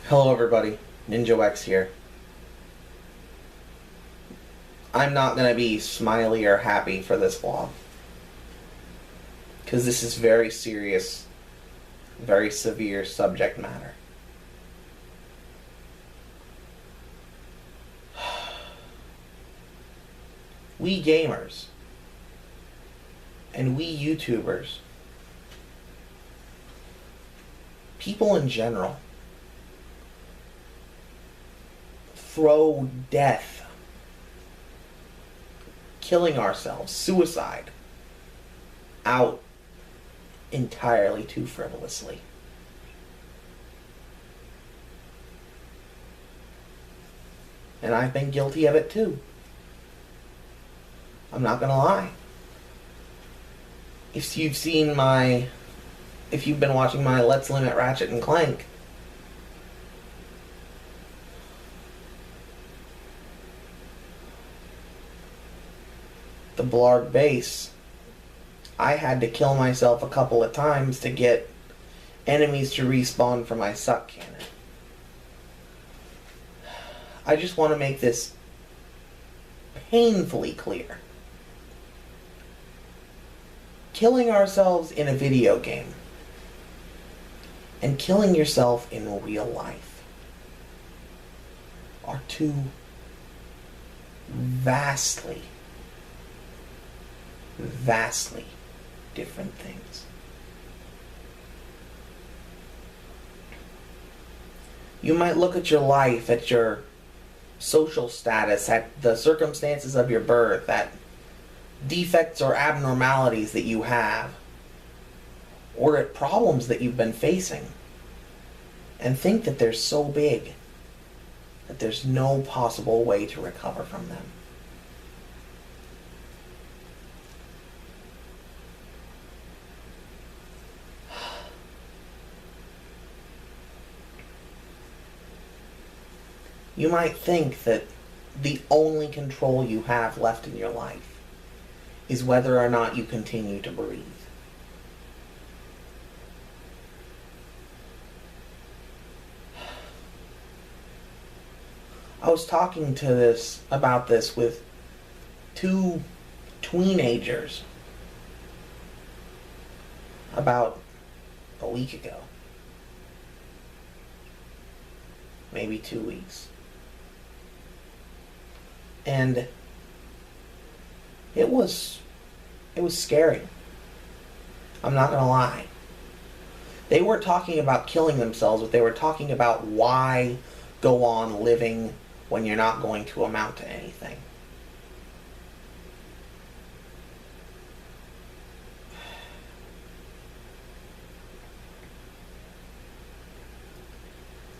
Hello everybody, Ninjo X here. I'm not going to be smiley or happy for this vlog, because this is very serious, very severe subject matter. We gamers, and we YouTubers, people in general, throw death, killing ourselves, suicide, out entirely too frivolously. And I've been guilty of it too. I'm not gonna lie. If you've been watching my Let's Limit Ratchet and Clank, the Blarg base, I had to kill myself a couple of times to get enemies to respawn for my suck cannon. I just want to make this painfully clear. Killing ourselves in a video game and killing yourself in real life are two vastly different things. You might look at your life, at your social status, at the circumstances of your birth, at defects or abnormalities that you have, or at problems that you've been facing, and think that they're so big that there's no possible way to recover from them. You might think that the only control you have left in your life is whether or not you continue to breathe. I was talking about this with two teenagers about a week ago. Maybe 2 weeks. And it was scary. I'm not gonna lie. They weren't talking about killing themselves, but they were talking about why go on living when you're not going to amount to anything.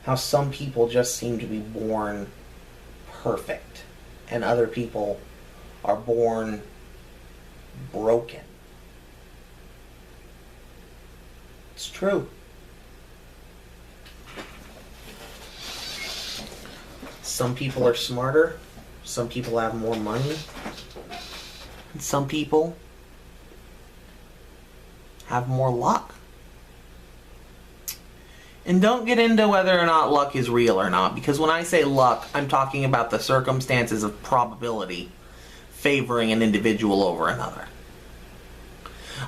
How some people just seem to be born perfect, and other people are born broken. It's true. Some people are smarter, some people have more money, and some people have more luck. And don't get into whether or not luck is real or not, because when I say luck, I'm talking about the circumstances of probability favoring an individual over another.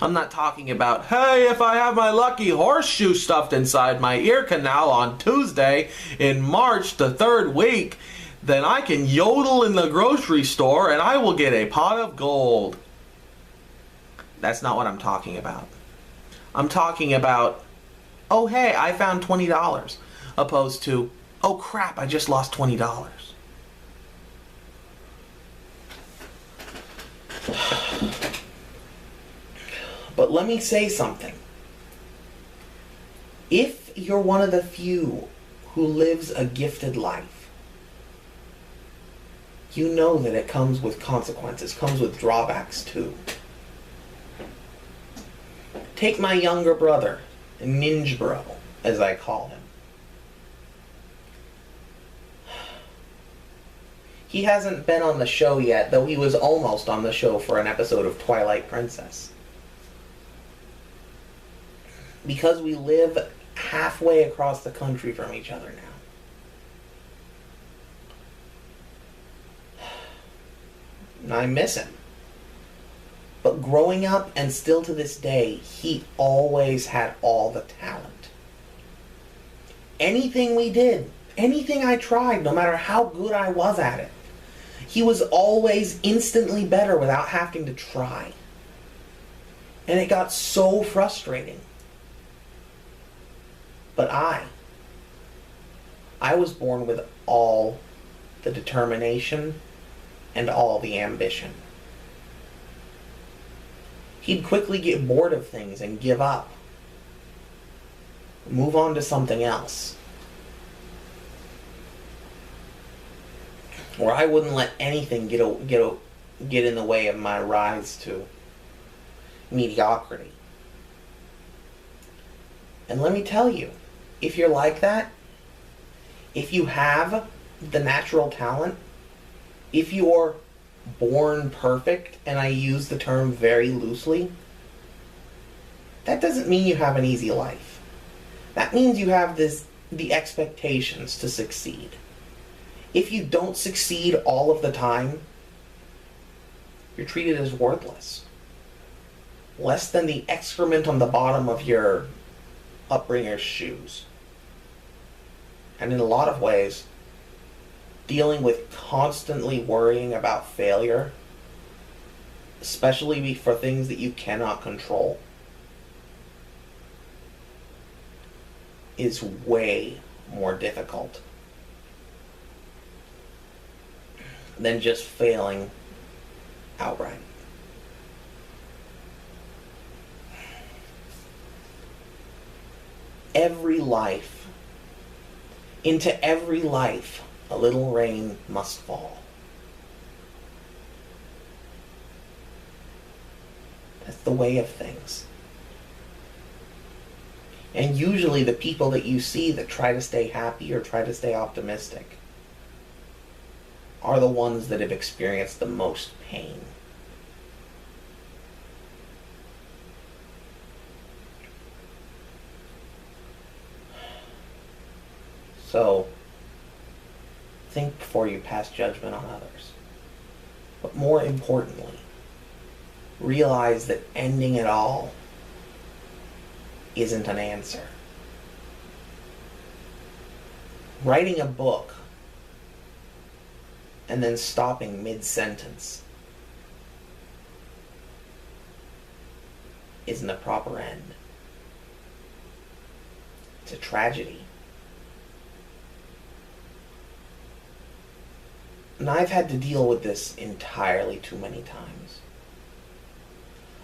I'm not talking about, hey, if I have my lucky horseshoe stuffed inside my ear canal on Tuesday in March, the 3rd week, then I can yodel in the grocery store and I will get a pot of gold. That's not what I'm talking about. I'm talking about, oh hey, I found $20, opposed to, oh crap, I just lost $20. But let me say something. If you're one of the few who lives a gifted life, you know that it comes with consequences, comes with drawbacks too. Take my younger brother, Ninja Bro, as I call him. He hasn't been on the show yet, though he was almost on the show for an episode of Twilight Princess. Because we live halfway across the country from each other now. and I miss him. But growing up, and still to this day, he always had all the talent. Anything we did, anything I tried, no matter how good I was at it, he was always instantly better without having to try. And it got so frustrating. But I was born with all the determination and all the ambition. He'd quickly get bored of things and give up. Move on to something else. Or I wouldn't let anything get in the way of my rise to mediocrity. And let me tell you, if you're like that, if you have the natural talent, if you're born perfect, and I use the term very loosely, that doesn't mean you have an easy life. That means you have the expectations to succeed. If you don't succeed all of the time, you're treated as worthless. Less than the excrement on the bottom of your upbringer's shoes. And in a lot of ways, dealing with constantly worrying about failure, especially for things that you cannot control, is way more difficult than just failing outright. Into every life, a little rain must fall. That's the way of things. And usually the people that you see that try to stay happy or try to stay optimistic are the ones that have experienced the most pain. So, think before you pass judgment on others. But more importantly, realize that ending it all isn't an answer. Writing a book and then stopping mid-sentence isn't a proper end. It's a tragedy. And I've had to deal with this entirely too many times.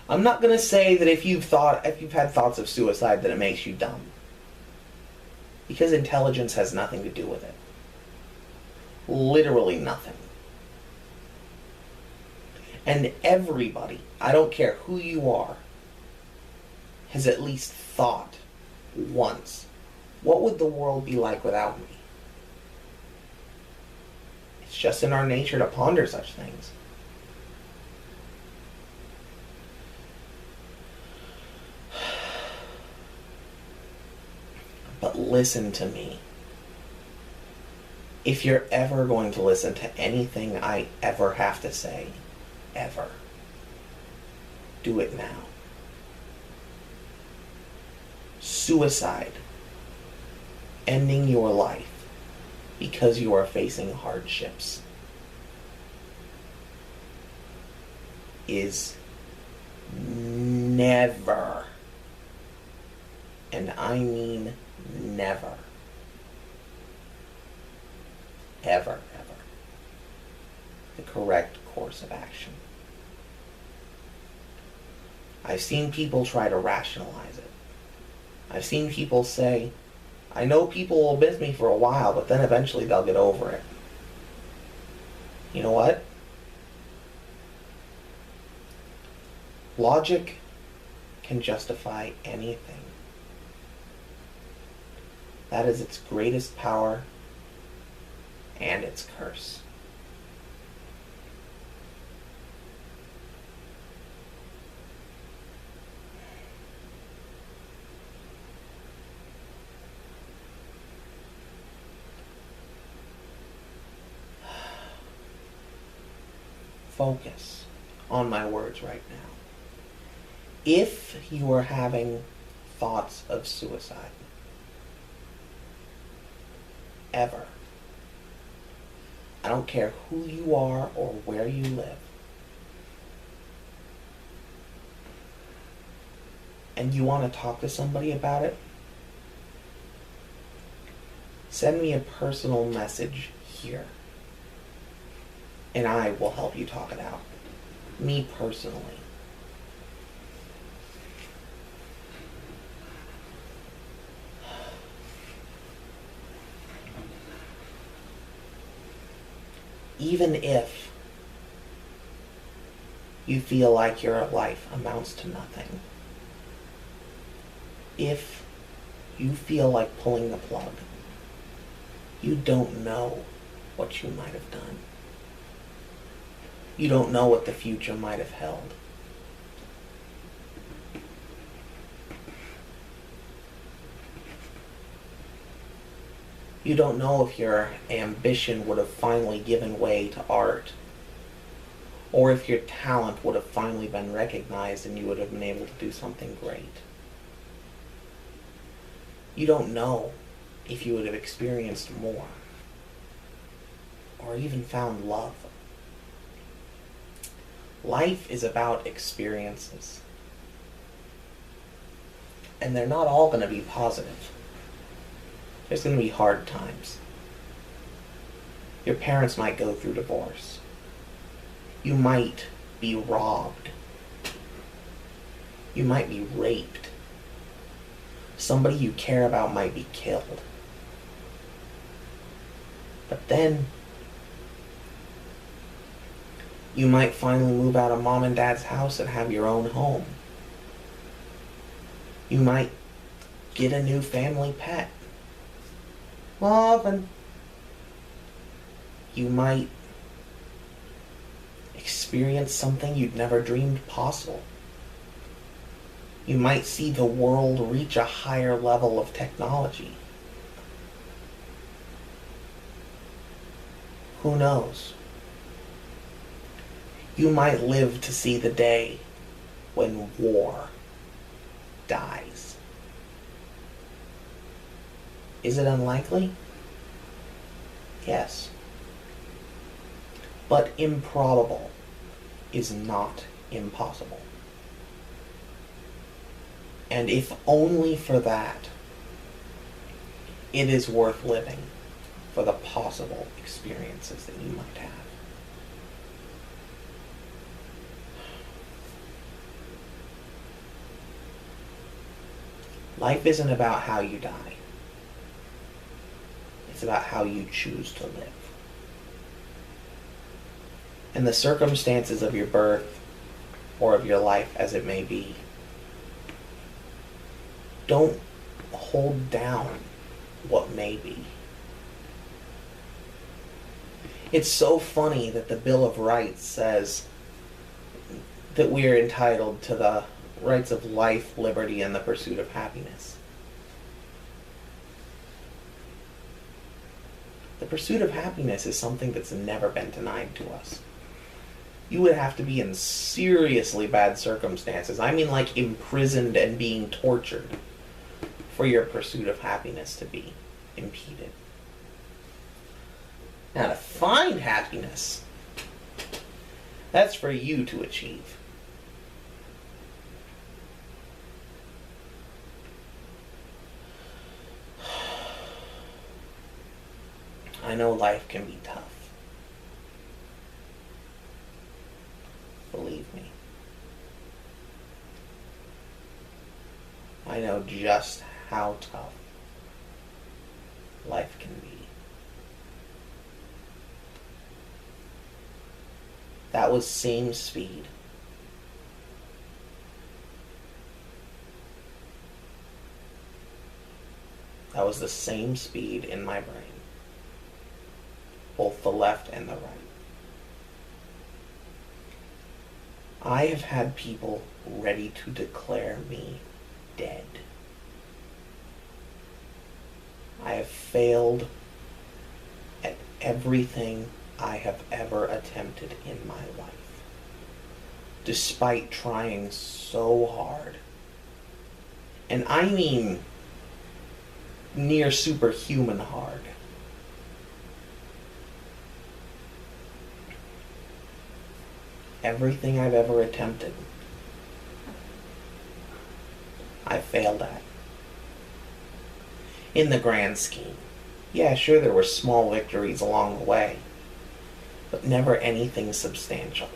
I'm not going to say that if you've had thoughts of suicide that it makes you dumb. Because intelligence has nothing to do with it. Literally nothing. And everybody, I don't care who you are, has at least thought once, what would the world be like without me? It's just in our nature to ponder such things. But listen to me. If you're ever going to listen to anything I ever have to say, ever, do it now. Suicide, ending your life because you are facing hardships, is never, and I mean never, ever, the correct course of action. I've seen people try to rationalize it. I've seen people say, I know people will miss me for a while, but then eventually they'll get over it. You know what? Logic can justify anything. That is its greatest power and its curse. focus on my words right now. If you are having thoughts of suicide, ever, I don't care who you are or where you live, and you want to talk to somebody about it, send me a personal message here, and I will help you talk it out. Me personally. Even if you feel like your life amounts to nothing, if you feel like pulling the plug, you don't know what you might have done. You don't know what the future might have held. You don't know if your ambition would have finally given way to art, or if your talent would have finally been recognized and you would have been able to do something great. You don't know if you would have experienced more, or even found love. Life is about experiences, and they're not all going to be positive. There's going to be hard times. Your parents might go through divorce. You might be robbed. You might be raped. Somebody you care about might be killed. But then, you might finally move out of mom and dad's house and have your own home. You might get a new family pet. Love, you might experience something you'd never dreamed possible. You might see the world reach a higher level of technology. Who knows? You might live to see the day when war dies. Is it unlikely? Yes. But improbable is not impossible. And if only for that, it is worth living for the possible experiences that you might have. Life isn't about how you die. It's about how you choose to live. And the circumstances of your birth or of your life as it may be, don't hold down what may be. It's so funny that the Bill of Rights says that we are entitled to the rights of life, liberty, and the pursuit of happiness. The pursuit of happiness is something that's never been denied to us. You would have to be in seriously bad circumstances. I mean like imprisoned and being tortured for your pursuit of happiness to be impeded. Now to find happiness, that's for you to achieve. I know life can be tough. Believe me. I know just how tough life can be. That was same speed. That was the same speed in my brain. Both the left and the right. I have had people ready to declare me dead. I have failed at everything I have ever attempted in my life. despite trying so hard. And I mean near superhuman hard. Everything I've ever attempted, I failed at. In the grand scheme. Yeah, sure, there were small victories along the way, but never anything substantial.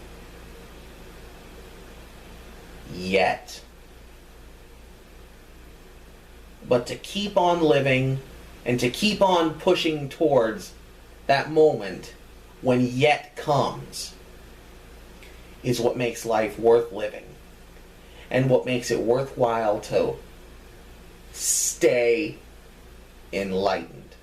Yet. But to keep on living and to keep on pushing towards that moment when yet comes is what makes life worth living and what makes it worthwhile to stay enlightened.